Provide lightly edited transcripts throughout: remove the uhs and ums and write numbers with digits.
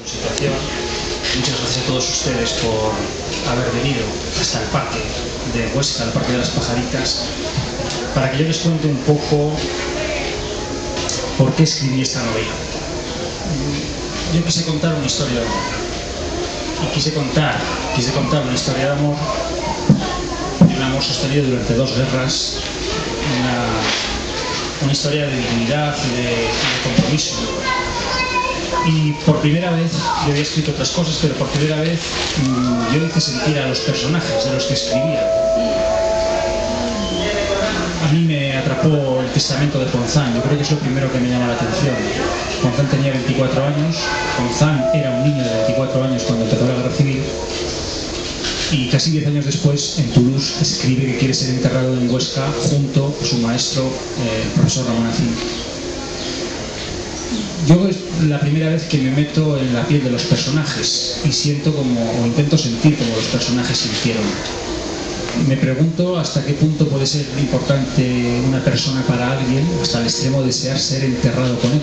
su situación. Muchas gracias a todos ustedes por haber venido hasta el parque de Huesca, el Parque de las Pajaritas, para que yo les cuente un poco por qué escribí esta novela. Yo quise contar una historia de amor. Y quise contar una historia de amor, de un amor sostenido durante 2 guerras, una historia de dignidad y de compromiso. Y por primera vez, yo había escrito otras cosas, pero por primera vez yo hice sentir a los personajes de los que escribía. A mí me atrapó el testamento de Ponzán. Yo creo que es lo primero que me llama la atención. Ponzán tenía 24 años, Ponzán era un niño de 24 años cuando empezó la guerra civil, y casi 10 años después, en Toulouse, escribe que quiere ser enterrado en Huesca junto a su maestro, el profesor Ramón Acín. Yo es la primera vez que me meto en la piel de los personajes y siento o intento sentir como los personajes sintieron. Me pregunto hasta qué punto puede ser importante una persona para alguien, hasta el extremo de desear ser enterrado con él.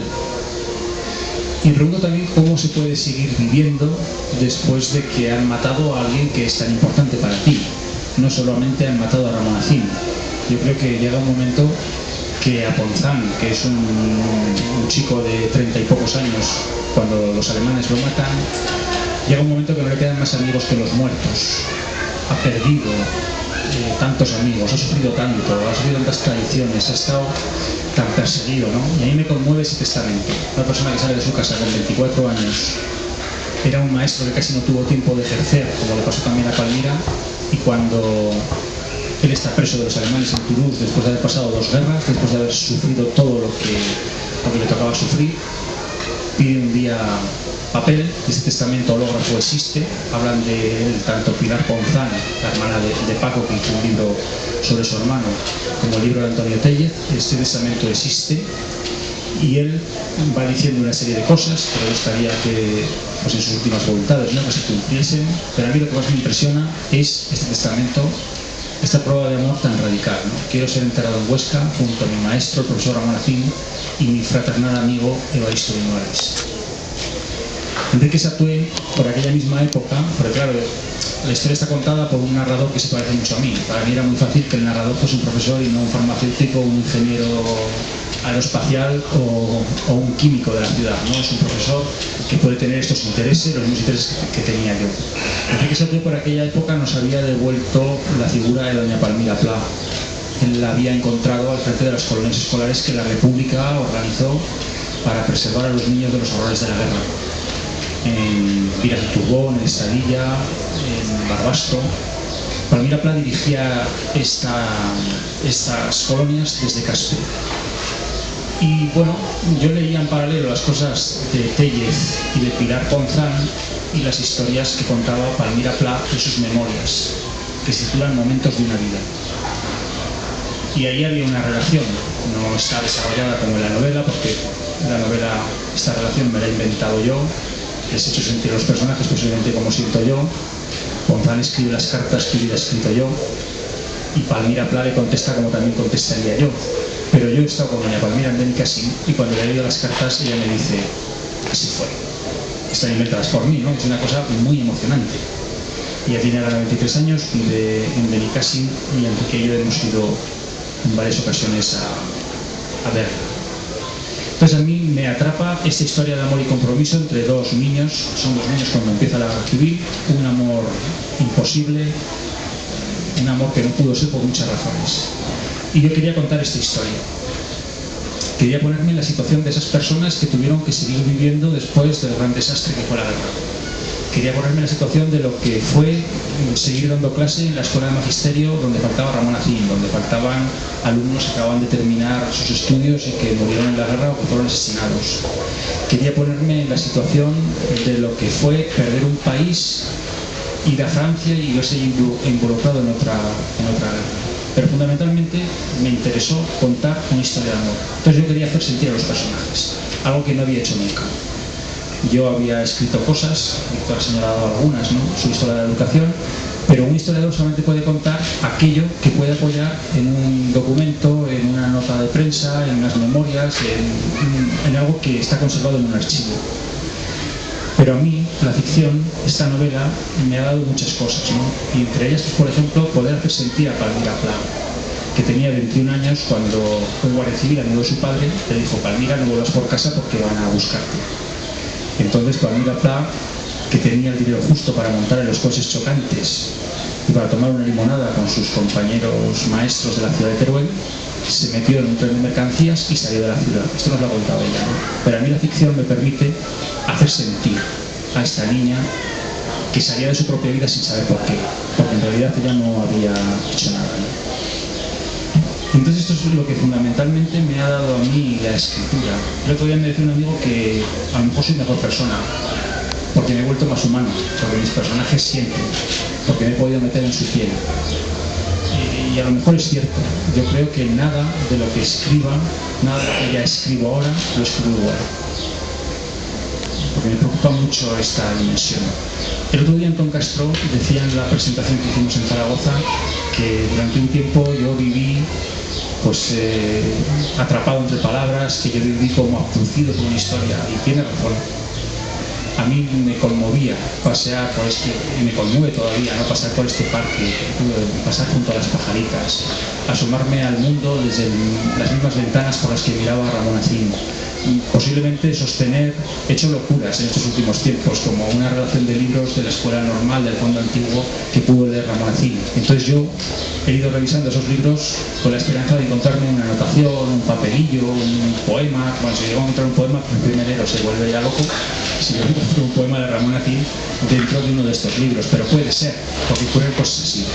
Y me pregunto también cómo se puede seguir viviendo después de que han matado a alguien que es tan importante para ti. No solamente han matado a Ramón Acín. Yo creo que llega un momento que a Ponzán, que es un chico de 30 y pocos años, cuando los alemanes lo matan, llega un momento que no le quedan más amigos que los muertos. Ha perdido tantos amigos, ha sufrido tanto, ha sufrido tantas traiciones, ha estado tan perseguido, ¿no? Y a mí me conmueve ese testamento. Una persona que sale de su casa con 24 años, era un maestro que casi no tuvo tiempo de ejercer, como le pasó también a Palmira, y cuando él está preso de los alemanes en Toulouse, después de haber pasado 2 guerras, después de haber sufrido todo lo que le tocaba sufrir, pide un día papel. Ese testamento hológrafo existe. Hablan de él, tanto Pilar Ponzán, la hermana de Paco, que hizo un libro sobre su hermano, como el libro de Antonio Tellez. Este testamento existe y él va diciendo una serie de cosas que le gustaría que, pues en sus últimas voluntades, ¿no?, que se cumpliesen. Pero a mí lo que más me impresiona es este testamento, esta prueba de amor tan radical, ¿no? Quiero ser enterrado en Huesca junto a mi maestro, el profesor Ramón Acín, y mi fraternal amigo Evaristo Guimarães. Enrique Satué, por aquella misma época, porque claro, la historia está contada por un narrador que se parece mucho a mí. Para mí era muy fácil que el narrador fuese un profesor y no un farmacéutico, un ingeniero aeroespacial o un químico de la ciudad, ¿no? Es un profesor que puede tener estos intereses, los mismos intereses que tenía yo. Enrique Satué por aquella época nos había devuelto la figura de doña Palmira Pla. Él la había encontrado al frente de las colonias escolares que la República organizó para preservar a los niños de los horrores de la guerra. En Viras de Turbón, en Estadilla, en Barbastro. Palmira Pla dirigía estas colonias desde Caspe. Y bueno, yo leía en paralelo las cosas de Tellez y de Pilar Ponzán y las historias que contaba Palmira Pla en sus memorias, que se titulan Momentos de una vida. Y ahí había una relación, no está desarrollada como en la novela, porque la novela, esta relación me la he inventado yo, les he hecho sentir a los personajes posiblemente como siento yo. Ponzán escribe las cartas que hubiera escrito yo, y Palmira Pla le contesta como también contestaría yo. Pero yo he estado con doña Palmira en Benicàssim y cuando le he leído las cartas ella me dice: así fue. Están inventadas por mí, ¿no? Es una cosa muy emocionante. Ella tiene ahora 23 años, vive en Benicàssim, y Enrique y yo hemos ido en varias ocasiones a verla. Entonces a mí me atrapa esta historia de amor y compromiso entre 2 niños. Son 2 niños cuando empieza la guerra civil, un amor imposible, un amor que no pudo ser por muchas razones. Y yo quería contar esta historia. Quería ponerme en la situación de esas personas que tuvieron que seguir viviendo después del gran desastre que fue la guerra. Quería ponerme en la situación de lo que fue seguir dando clase en la escuela de magisterio donde faltaba Ramón Acín, donde faltaban alumnos que acababan de terminar sus estudios y que murieron en la guerra o que fueron asesinados. Quería ponerme en la situación de lo que fue perder un país, ir a Francia y verse involucrado en otra guerra. Pero fundamentalmente me interesó contar una historia de amor. Entonces yo quería hacer sentir a los personajes, algo que no había hecho nunca. Yo había escrito cosas, Víctor ha señalado algunas, ¿no?, su historia de la educación, pero un historiador solamente puede contar aquello que puede apoyar en un documento, en una nota de prensa, en unas memorias, en algo que está conservado en un archivo. Pero a mí, la ficción, esta novela, me ha dado muchas cosas, ¿no? Y entre ellas, por ejemplo, poder hacer sentir a Palmira Pla, que tenía 21 años cuando un guardia civil, amigo de su padre, le dijo: Palmira, no vuelvas por casa porque van a buscarte. Entonces Palmira Pla, que tenía el dinero justo para montar en los coches chocantes y para tomar una limonada con sus compañeros maestros de la ciudad de Teruel, se metió en un tren de mercancías y salió de la ciudad. Esto nos lo ha contado ella, ¿no? Pero a mí la ficción me permite hacer sentir a esta niña que salía de su propia vida sin saber por qué, porque en realidad ella no había hecho nada, ¿no? Entonces esto es lo que fundamentalmente me ha dado a mí la escritura. El otro día me decía un amigo que a lo mejor soy mejor persona porque me he vuelto más humano, porque mis personajes sienten, porque me he podido meter en su piel. Y a lo mejor es cierto. Yo creo que nada de lo que escriba, nada de lo que ya escribo ahora, lo escribo igual. Porque me preocupa mucho esta dimensión. El otro día Antón Castro decía en la presentación que hicimos en Zaragoza que durante un tiempo yo viví atrapado entre palabras, que yo viví como abducido por una historia, y tiene razón. A mí me conmovía pasear por y me conmueve todavía, ¿no?, pasar por este parque, pasar junto a las pajaritas, asomarme al mundo desde las mismas ventanas por las que miraba Ramón Acín. Posiblemente sostener, he hecho locuras en estos últimos tiempos, como una relación de libros de la escuela normal del fondo antiguo que pudo leer Ramón Acín. Entonces yo he ido revisando esos libros con la esperanza de encontrarme una anotación, un papelillo, un poema. Bueno, si llego a encontrar un poema, el primerero se vuelve ya loco. Si yo encuentro un poema de Ramón Acín dentro de uno de estos libros, pero puede ser, porque ocurren cosas así.